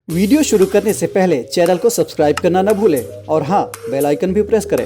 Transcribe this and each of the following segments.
Video शुरू करने से पहले चैनल को सब्सक्राइब करना न भूलें और हाँ, बेल आइकन भी प्रेस करें।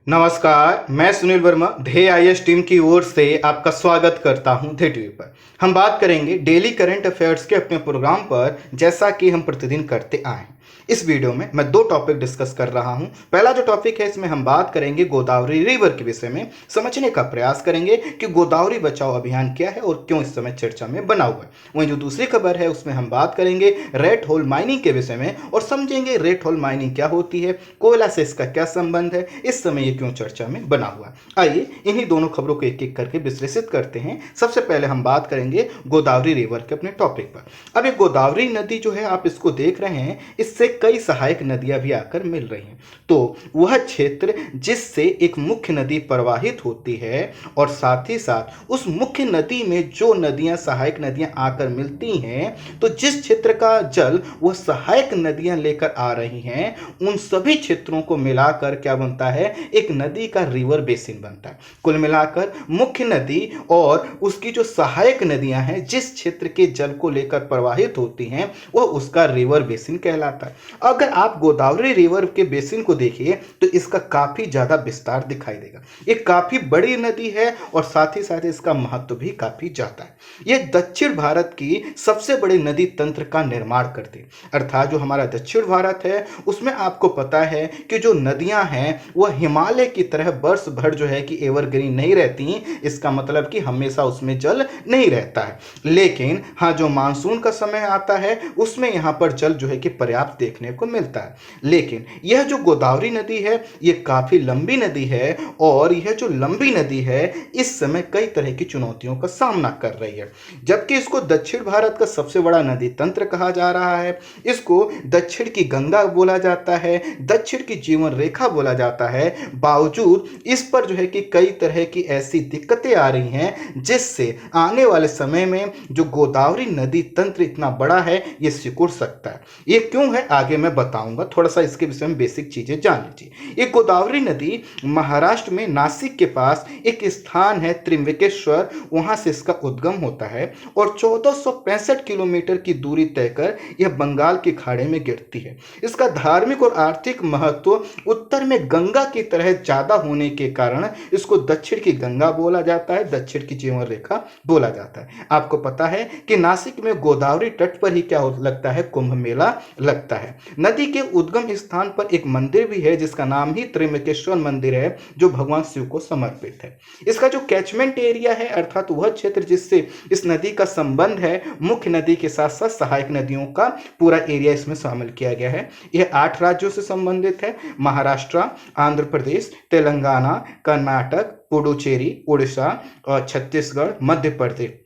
नमस्कार, मैं सुनील वर्मा ध्येय आईएएस टीम की ओर से आपका स्वागत करता हूं ध्येय टीवी पर। हम बात करेंगे डेली करंट अफेयर्स के अपने प्रोग्राम पर, जैसा कि हम प्रतिदिन करते आए हैं। इस वीडियो में मैं दो टॉपिक डिस्कस कर रहा हूं। पहला जो टॉपिक है, इसमें हम बात करेंगे गोदावरी रिवर के विषय में, समझने का प्रयास करेंगे कि गोदावरी बचाओ अभियान क्या है और क्यों इस समय चर्चा में बना हुआ है। वहीं जो दूसरी खबर है, उसमें हम बात करेंगे रेड होल माइनिंग के विषय में और समझेंगे रेड होल माइनिंग क्या होती है, कोयला से इसका क्या संबंध है, इस समय ये क्यों चर्चा में बना हुआ है। आइए इन्हीं दोनों खबरों को एक एक करके विश्लेषित करते हैं। सबसे पहले हम बात करेंगे गोदावरी रिवर के अपने टॉपिक पर। अब ये गोदावरी नदी जो है, आप इसको देख रहे हैं, इससे कई सहायक नदियां भी आकर मिल रही हैं। तो वह क्षेत्र जिससे एक मुख्य नदी प्रवाहित होती है और साथ ही साथ उस मुख्य नदी में जो नदियां सहायक नदियां आकर मिलती हैं, तो जिस क्षेत्र का जल वह सहायक नदियां लेकर आ रही हैं, उन सभी क्षेत्रों को मिलाकर क्या बनता है, एक नदी का रिवर बेसिन बनता है। कुल मिलाकर मुख्य नदी और उसकी जो सहायक नदियां हैं, जिस क्षेत्र के जल को लेकर प्रवाहित होती हैं, वह उसका रिवर बेसिन कहलाता है। अगर आप गोदावरी रिवर के बेसिन को देखिए तो इसका काफी ज्यादा विस्तार दिखाई देगा। ये काफी बड़ी नदी है और साथ ही साथ इसका महत्व भी काफी ज्यादा है। यह दक्षिण भारत की सबसे बड़े नदी तंत्र का निर्माण करती है। अर्थात जो हमारा दक्षिण भारत है, उसमें आपको पता है कि जो नदियां हैं वह हिमालय की तरह वर्ष भर जो है कि एवरग्रीन नहीं रहती। इसका मतलब कि हमेशा उसमें जल नहीं रहता है। लेकिन हाँ, जो मानसून का समय आता है उसमें यहाँ पर जल जो है कि पर्याप्त देखने को मिलता है। लेकिन यह जो गोदावरी नदी है, यह काफी लंबी नदी है और यह जो लंबी नदी है, इस समय कई तरह की चुनौतियों का सामना कर रही है। जबकि इसको दक्षिण भारत का सबसे बड़ा नदी तंत्र कहा जा रहा है, इसको दक्षिण की गंगा बोला जाता है, दक्षिण की जीवन रेखा बोला जाता है, बावजूद इस पर जो है कि कई तरह की ऐसी दिक्कतें आ रही हैं, जिससे आने वाले समय में जो गोदावरी नदी तंत्र इतना बड़ा है, यह सिकुड़ सकता है। ये क्यों है, आगे मैं बताऊंगा। थोड़ा सा इसके विषय में बेसिक चीजें जान लीजिए। ये गोदावरी नदी महाराष्ट्र में नासिक के पास एक स्थान है त्रिम्बकेश्वर, वहां से इसका उद्गम होता है और 1465 किलोमीटर की दूरी तय कर यह बंगाल की खाड़ी में गिरती है। इसका धार्मिक और आर्थिक महत्व उत्तर में गंगा की तरह ज्यादा होने के कारण इसको दक्षिण की गंगा बोला जाता है, दक्षिण की जीवन रेखा बोला जाता है। आपको पता है कि नासिक में गोदावरी तट पर ही क्या लगता है, कुंभ मेला लगता है। नदी के उद्गम स्थान पर एक मंदिर भी है, जिसका नाम ही त्रिम्बकेश्वर मंदिर है, जो भगवान शिव को समर्पित है। इसका जो कैचमेंट एरिया है, अर्थात वह क्षेत्र जिससे इस नदी का संबंध है, मुख्य नदी के साथ साथ सहायक नदियों का पूरा एरिया इसमें शामिल किया गया है। यह 8 राज्यों से संबंधित है: महाराष्ट्र, आंध्र प्रदेश, तेलंगाना, कर्नाटक, पुडुचेरी, उड़ीसा और छत्तीसगढ़, मध्य प्रदेश।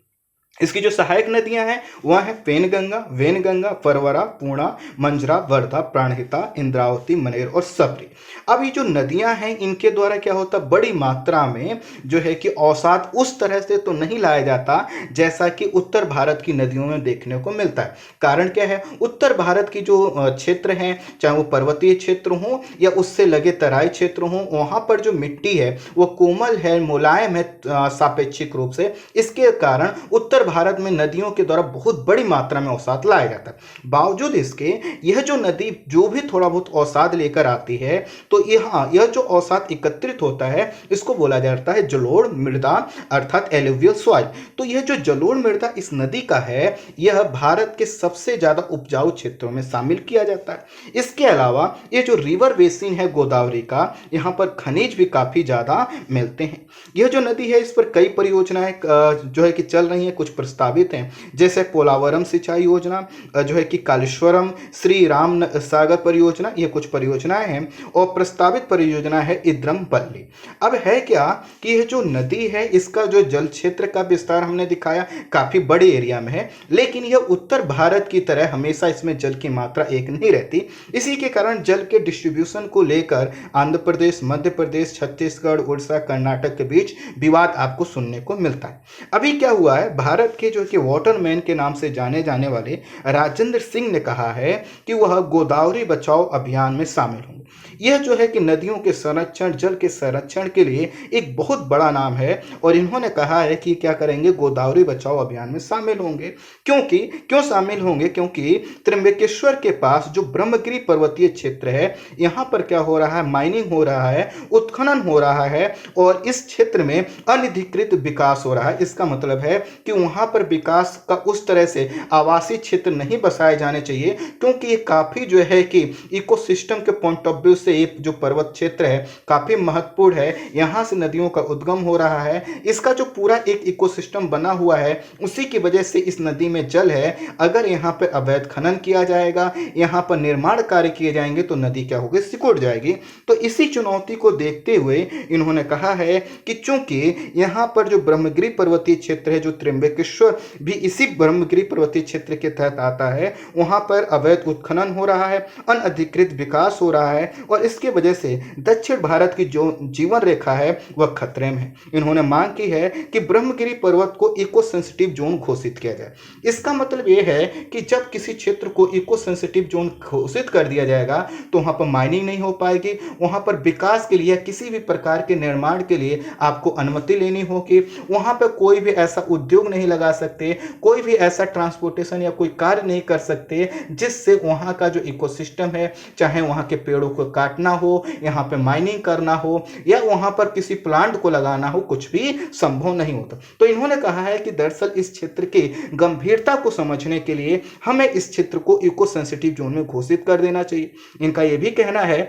इसकी जो सहायक नदियां हैं वह है वेनगंगा, परवरा, पूर्णा, मंजरा, वर्धा, प्राणहिता, इंद्रावती, मनेर और सबरी। अब ये जो नदियां हैं, इनके द्वारा क्या होता है, बड़ी मात्रा में जो है कि अवसाद उस तरह से तो नहीं लाया जाता जैसा कि उत्तर भारत की नदियों में देखने को मिलता है। कारण क्या है, उत्तर भारत की जो क्षेत्र हैं, चाहे वो पर्वतीय क्षेत्र हो या उससे लगे तराई क्षेत्र हो, वहां पर जो मिट्टी है वो कोमल है, मुलायम है सापेक्षिक रूप से। इसके कारण उत्तर भारत में नदियों के द्वारा बहुत बड़ी मात्रा में अवसाद लाया जाता है। बावजूद इसके यह जो नदी जो भी थोड़ा बहुत अवसाद लेकर आती है, तो यह जो अवसाद एकत्रित होता है, इसको बोला जाता है जलोढ़ मृदा, अर्थात एलुवियल सॉइल। तो यह जो जलोढ़ मृदा इस नदी का है, यह भारत के सबसे ज्यादा उपजाऊ क्षेत्रों में शामिल किया जाता है। इसके अलावा यह जो रिवर बेसिन है गोदावरी का, यहाँ पर खनिज भी काफी ज्यादा मिलते हैं। यह जो नदी है, इस पर कई परियोजनाएं जो है कि चल रही हैं, कुछ प्रस्तावित हैं, जैसे पोलावरम सिंचाई योजना, जो है कि कालेश्वरम श्री राम सागर परियोजना, ये कुछ परियोजनाएं हैं। और प्रस्तावित परियोजना है इद्रमपल्ली। अब है क्या कि यह जो नदी है, इसका जो जल क्षेत्र का विस्तार हमने दिखाया काफी बड़े एरिया में है, लेकिन यह उत्तर भारत की तरह हमेशा इसमें जल की मात्रा एक नहीं रहती। इसी के कारण जल के डिस्ट्रीब्यूशन को लेकर आंध्र प्रदेश, मध्य प्रदेश, छत्तीसगढ़, उड़ीसा, कर्नाटक के बीच विवाद आपको सुनने को मिलता है। अभी क्या हुआ है, भारत के जो कि वाटरमैन के नाम से जाने जाने वाले राजेंद्र सिंह ने कहा है कि वह गोदावरी बचाओ अभियान में शामिल होंगे। यह जो है कि नदियों के संरक्षण, जल के संरक्षण के लिए एक बहुत बड़ा नाम है और इन्होंने कहा है कि क्या करेंगे, गोदावरी बचाओ अभियान में शामिल होंगे। क्यों शामिल होंगे? क्योंकि त्र्यंबकेश्वर के पास जो ब्रह्मगिरी पर्वतीय क्षेत्र है, यहाँ पर क्या हो रहा है, माइनिंग हो रहा है, उत्खनन हो रहा है और इस क्षेत्र में अनधिकृत विकास हो रहा है। इसका मतलब है कि वहाँ पर विकास का उस तरह से आवासीय क्षेत्र नहीं बसाए जाने चाहिए, क्योंकि ये काफ़ी जो है कि इकोसिस्टम के पॉइंट ऑफ व्यू से ये जो पर्वत क्षेत्र है काफ़ी महत्वपूर्ण है। यहाँ से नदियों का उद्गम हो रहा है, इसका जो पूरा एक इकोसिस्टम बना हुआ है उसी की वजह से इस नदी में जल है। अगर यहाँ पर अवैध खनन किया जाएगा, यहाँ पर निर्माण कार्य किए जाएंगे तो नदी क्या होगी, सिकुड़ जाएगी। तो इसी चुनौती को देखते हुए इन्होंने कहा है कि चूंकि यहाँ पर जो ब्रह्मगिरी पर्वतीय क्षेत्र है, जो त्र्यंबकेश्वर भी इसी ब्रह्मगिरी पर्वतीय क्षेत्र के तहत आता है, वहाँ पर अवैध उत्खनन हो रहा है, अनधिकृत विकास हो रहा है और इसके वजह से दक्षिण भारत की जो जीवन रेखा है वह खतरे में है। इन्होंने मांग की है कि ब्रह्मगिरी पर्वत को इको सेंसिटिव जोन घोषित किया जाए। इसका मतलब यह है कि जब किसी क्षेत्र को इको सेंसिटिव जोन घोषित कर दिया जाएगा तो वहाँ पर माइनिंग नहीं हो पाएगी, वहाँ पर विकास के लिए किसी भी प्रकार के निर्माण के लिए आपको अनुमति लेनी होगी, वहाँ पर कोई भी ऐसा उद्योग नहीं लगा सकते, कोई भी ऐसा ट्रांसपोर्टेशन या कोई कार्य नहीं कर सकते जिससे वहाँ का जो इकोसिस्टम है, चाहे वहाँ के पेड़ों को काटना हो, यहाँ पे माइनिंग करना हो या वहाँ पर किसी प्लांट को लगाना हो, कुछ भी संभव नहीं होता। तो इन्होंने कहा है कि दरअसल इस क्षेत्र की गंभीरता को समझने के लिए हमें इस क्षेत्र को इको सेंसिटिव जोन में घोषित कर देना चाहिए। इनका यह भी कहना है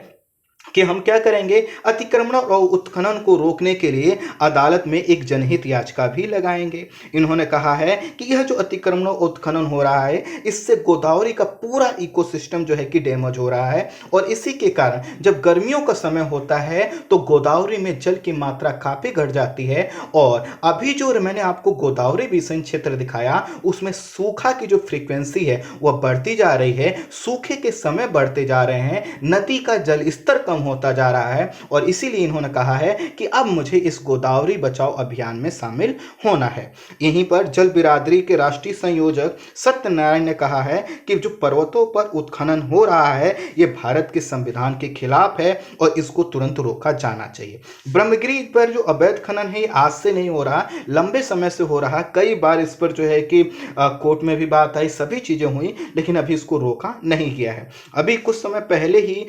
कि हम क्या करेंगे, अतिक्रमण और उत्खनन को रोकने के लिए अदालत में एक जनहित याचिका भी लगाएंगे। इन्होंने कहा है कि यह जो अतिक्रमण और उत्खनन हो रहा है, इससे गोदावरी का पूरा इकोसिस्टम जो है कि डैमेज हो रहा है और इसी के कारण जब गर्मियों का समय होता है तो गोदावरी में जल की मात्रा काफ़ी घट जाती है। और अभी जो मैंने आपको गोदावरी बेसिन क्षेत्र दिखाया, उसमें सूखा की जो फ्रीक्वेंसी है वह बढ़ती जा रही है, सूखे के समय बढ़ते जा रहे हैं, नदी का जल स्तर कम होता जा रहा है और इसीलिए इन्होंने कहा है कि अब मुझे इस गोदावरी बचाओ अभियान में शामिल होना है। यहीं पर जल बिरादरी के राष्ट्रीय संयोजक सत्यनारायण ने कहा है कि जो पर्वतों पर उत्खनन हो रहा है यह भारत के संविधान के खिलाफ है और इसको तुरंत रोका जाना चाहिए। ब्रह्मगिरी पर जो अवैध खनन है आज से नहीं हो रहा, लंबे समय से हो रहा। कई बार इस पर जो है कि कोर्ट में भी बात आई, सभी चीजें हुई, लेकिन अभी इसको रोका नहीं गया है। अभी कुछ समय पहले ही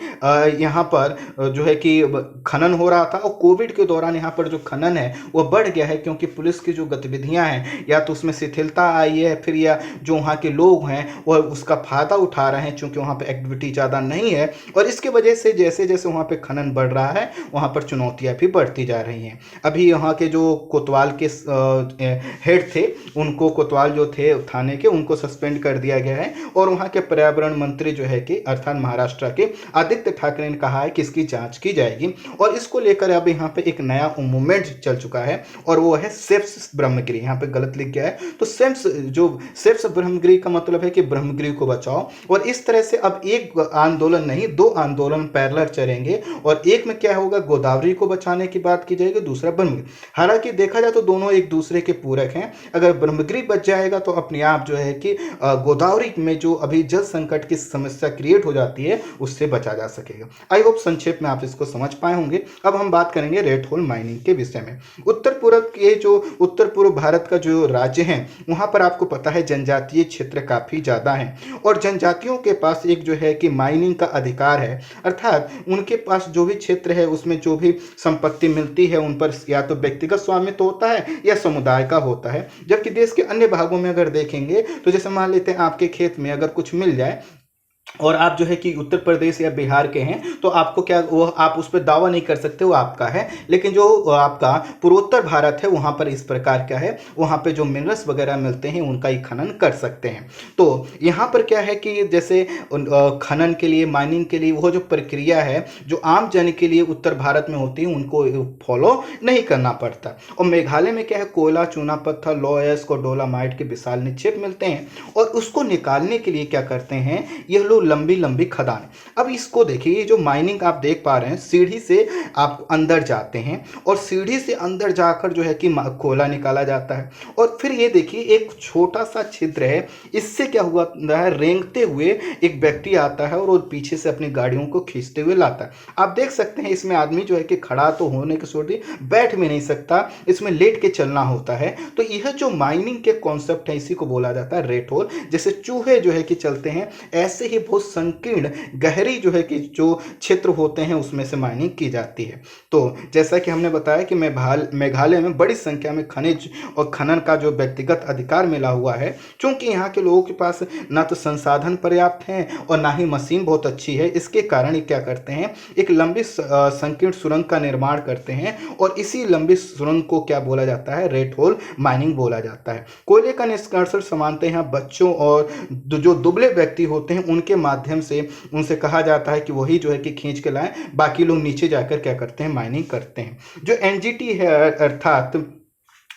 यहाँ पर जो है कि खनन हो रहा था और कोविड के दौरान यहाँ पर जो खनन है वह बढ़ गया है, क्योंकि पुलिस की जो गतिविधियां हैं या तो उसमें शिथिलता आई है, फिर या जो वहाँ के लोग हैं वह उसका फायदा उठा रहे हैं, क्योंकि वहाँ पे एक्टिविटी ज़्यादा नहीं है और इसके वजह से जैसे जैसे वहाँ पे खनन बढ़ रहा है वहाँ पर चुनौतियाँ भी बढ़ती जा रही हैं। अभी यहाँ के जो कोतवाल के हेड थे, उनको कोतवाल जो थे थाने के, उनको सस्पेंड कर दिया गया है और वहाँ के पर्यावरण मंत्री जो है कि अर्थात महाराष्ट्र के आदित्य ठाकरे ने कहा है कि इसकी जांच की जाएगी और इसको लेकर अब यहाँ पे एक नया मूवमेंट चल चुका है और वो है सेव्स ब्रह्मगिरी। यहाँ पे गलत लिख गया है, तो सेव्स ब्रह्मगिरी का मतलब है कि ब्रह्मगिरी को बचाओ। और इस तरह से अब एक आंदोलन नहीं, दो आंदोलन पैरेलल चलेंगे और एक में क्या होगा, गोदावरी को बचाने की बात की जाएगी, दूसरा ब्रह्मगिरी। हालांकि देखा जाए तो दोनों एक दूसरे के पूरक हैं। अगर ब्रह्मगिरी बच जाएगा तो अपने आप जो है कि गोदावरी में जो अभी जल संकट की समस्या क्रिएट हो जाती है उससे बचा जा सकेगा। आई होप संक्षेप में आप इसको समझ पाए होंगे। अब हम बात करेंगे रेड होल माइनिंग के विषय में। उत्तर पूर्व भारत का जो राज्य है वहाँ पर आपको पता है जनजातीय क्षेत्र काफ़ी ज़्यादा हैं और जनजातियों के पास एक जो है कि माइनिंग का अधिकार है, अर्थात उनके पास जो भी क्षेत्र है उसमें जो भी संपत्ति मिलती है उन पर या तो व्यक्तिगत स्वामित्व होता है या समुदाय का होता है। जबकि देश के अन्य भागों में अगर देखेंगे तो जैसे मान लेते हैं आपके खेत में अगर कुछ मिल जाए और आप जो है कि उत्तर प्रदेश या बिहार के हैं तो आपको क्या, वो आप उस पर दावा नहीं कर सकते, वो आपका है। लेकिन जो आपका पूर्वोत्तर भारत है वहाँ पर इस प्रकार का है, वहाँ पे जो मिनरल्स वगैरह मिलते हैं उनका ही खनन कर सकते हैं। तो यहाँ पर क्या है कि जैसे खनन के लिए, माइनिंग के लिए वो जो प्रक्रिया है जो आम जन के लिए उत्तर भारत में होती है उनको फॉलो नहीं करना पड़ता। और मेघालय में क्या है, कोयला, चूना पत्थर, लॉयस को डोलामाइट के विशाल निक्षेप मिलते हैं और उसको निकालने के लिए क्या करते हैं ये लोग जो लंबी लंबी खदानें। अब इसको देखिए, ये जो माइनिंग आप देख पा रहे हैं, सीढ़ी से आप अंदर जाते हैं और सीढ़ी से अंदर जाकर जो है कि कोयला निकाला जाता है। और फिर ये देखिए एक छोटा सा छिद्र है, इससे क्या हुआ है, रेंगते हुए एक व्यक्ति आता है और वो पीछे से अपनी गाड़ियों को खींचते हुए लाता है। आप देख सकते हैं इसमें आदमी जो है कि खड़ा तो होने के छोड़ दी, बैठ भी नहीं सकता, इसमें लेट के चलना होता है। तो यह जो माइनिंग के कॉन्सेप्ट है, इसी को बोला जाता है रेट होल। जैसे चूहे जो है कि चलते हैं, ऐसे ही बहुत संकीर्ण गहरी जो है कि जो क्षेत्र होते हैं उसमें से माइनिंग की जाती है। तो जैसा कि हमने बताया कि मेघालय में बड़ी संख्या में खनिज और खनन का जो व्यक्तिगत अधिकार मिला हुआ है। क्योंकि यहाँ के लोगों के पास ना तो संसाधन पर्याप्त हैं और ना ही मशीन बहुत अच्छी है, इसके कारण ये क्या करते हैं, एक लंबी संकीर्ण सुरंग का निर्माण करते हैं और इसी लंबी सुरंग को क्या बोला जाता है, रेट होल माइनिंग बोला जाता है। कोयले का निष्कर्षण समानते हैं बच्चों और जो दुबले व्यक्ति होते हैं उनके माध्यम से उनसे कहा जाता है कि वही जो है कि खींच के लाएं, बाकी लोग नीचे जाकर क्या करते हैं, माइनिंग करते हैं। जो एनजीटी है, अर्थात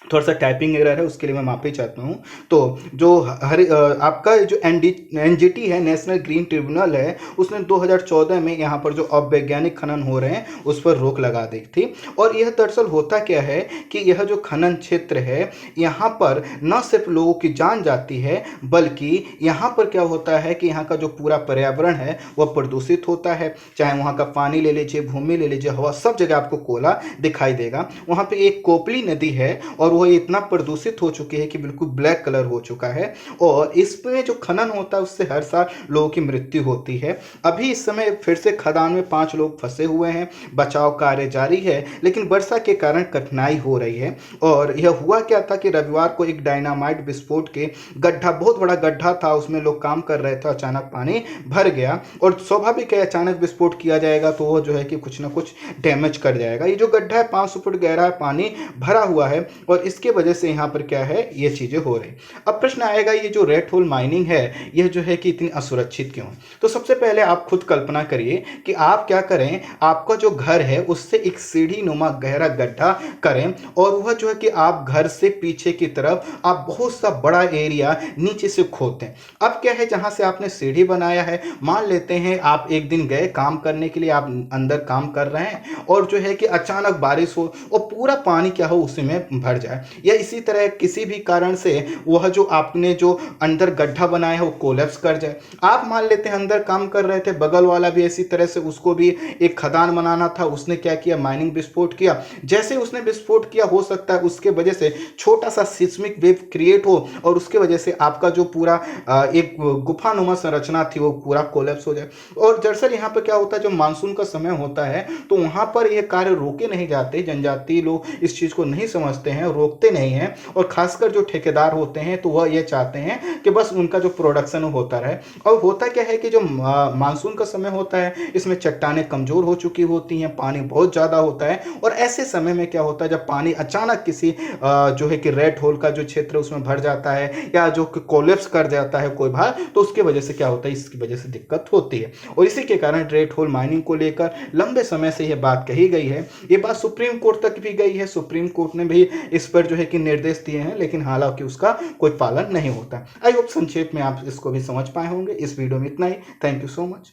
थोड़ा सा टाइपिंग एरर है, उसके लिए मैं माफी चाहता हूँ। तो जो आपका जो एनजीटी है, नेशनल ग्रीन ट्रिब्यूनल है, उसने 2014 में यहाँ पर जो अवैज्ञानिक खनन हो रहे हैं उस पर रोक लगा दी थी। और यह दरअसल होता क्या है कि यह जो खनन क्षेत्र है, यहाँ पर न सिर्फ लोगों की जान जाती है, बल्कि यहाँ पर क्या होता है कि यहाँ का जो पूरा पर्यावरण है वह प्रदूषित होता है। चाहे वहाँ का पानी ले लीजिए, भूमि ले लीजिए, हवा, सब जगह आपको कोयला दिखाई देगा। वहाँ पे एक कोपली नदी है और वो इतना प्रदूषित हो चुकी है कि बिल्कुल ब्लैक कलर हो चुका है। और इसमें जो खनन होता है उससे हर साल लोगों की मृत्यु होती है। अभी इस समय फिर से खदान में 5 लोग फंसे हुए हैं, बचाव कार्य जारी है, लेकिन वर्षा के कारण कठिनाई हो रही है। और यह हुआ क्या था कि रविवार को एक डायनामाइट विस्फोट के गड्ढा, बहुत बड़ा गड्ढा था, उसमें लोग काम कर रहे थे, अचानक पानी भर गया। और स्वाभाविक है, अचानक विस्फोट किया जाएगा तो वो जो है कि कुछ ना कुछ डैमेज कर जाएगा। ये जो गड्ढा है 500 फुट गहरा है, पानी भरा हुआ है और इसके वजह से यहाँ पर क्या है, ये चीजें हो रही। अब प्रश्न आएगा, ये जो रेट होल माइनिंग है यह जो है कि इतनी असुरक्षित क्यों? तो सबसे पहले आप खुद कल्पना करिए कि आप क्या करें, आपका जो घर है उससे एक सीढ़ी नुमा गहरा गड्ढा करें और वह जो है कि आप घर से पीछे की तरफ आप बहुत सा बड़ा एरिया नीचे से खोदते हैं। अब क्या है, जहां से आपने सीढ़ी बनाया है, मान लेते हैं आप एक दिन गए काम करने के लिए, आप अंदर काम कर रहे हैं और जो है कि अचानक बारिश हो और पूरा पानी क्या हो उसी में भर जाए, या इसी तरह किसी भी कारण से वह जो आपने जो अंदर गड्ढा बनाया है वो कोलैप्स कर जाए। आप मान लेते हैं अंदर काम कर रहे थे, बगल वाला भी इसी तरह से, उसको भी एक खदान बनाना था, उसने क्या किया, माइनिंग विस्फोट किया। जैसे उसने विस्फोट किया, हो सकता है उसके वजह से छोटा सा सिस्मिक वेव क्रिएट हो और उसके वजह से आपका जो पूरा एक गुफानुमा संरचना थी वो पूरा कोलैप्स हो जाए। और दरअसल यहाँ पर क्या होता है, जो मानसून का समय होता है तो वहां पर यह कार्य रोके नहीं जाते, जनजातीय लोग इस चीज को नहीं समझते हैं, रोकते नहीं हैं। और खासकर जो ठेकेदार होते हैं तो वह ये चाहते हैं कि बस उनका जो प्रोडक्शन होता रहे। और होता क्या है कि जो मानसून का समय होता है इसमें चट्टानें कमजोर हो चुकी होती हैं, पानी बहुत ज़्यादा होता है और ऐसे समय में क्या होता है, जब पानी अचानक किसी जो है कि रेट होल का जो क्षेत्र उसमें भर जाता है या जो कोलैप्स कर जाता है कोई भाग, तो उसकी वजह से क्या होता है, इसकी वजह से दिक्कत होती है। और इसी के कारण रेट होल माइनिंग को लेकर लंबे समय से यह बात कही गई है। ये बात सुप्रीम कोर्ट तक भी गई है, सुप्रीम कोर्ट ने भी इस पर जो है कि निर्देश दिए हैं, लेकिन हालांकि उसका कोई पालन नहीं होता। आई होप संक्षेप में आप इसको भी समझ पाए होंगे। इस वीडियो में इतना ही। Thank you so much.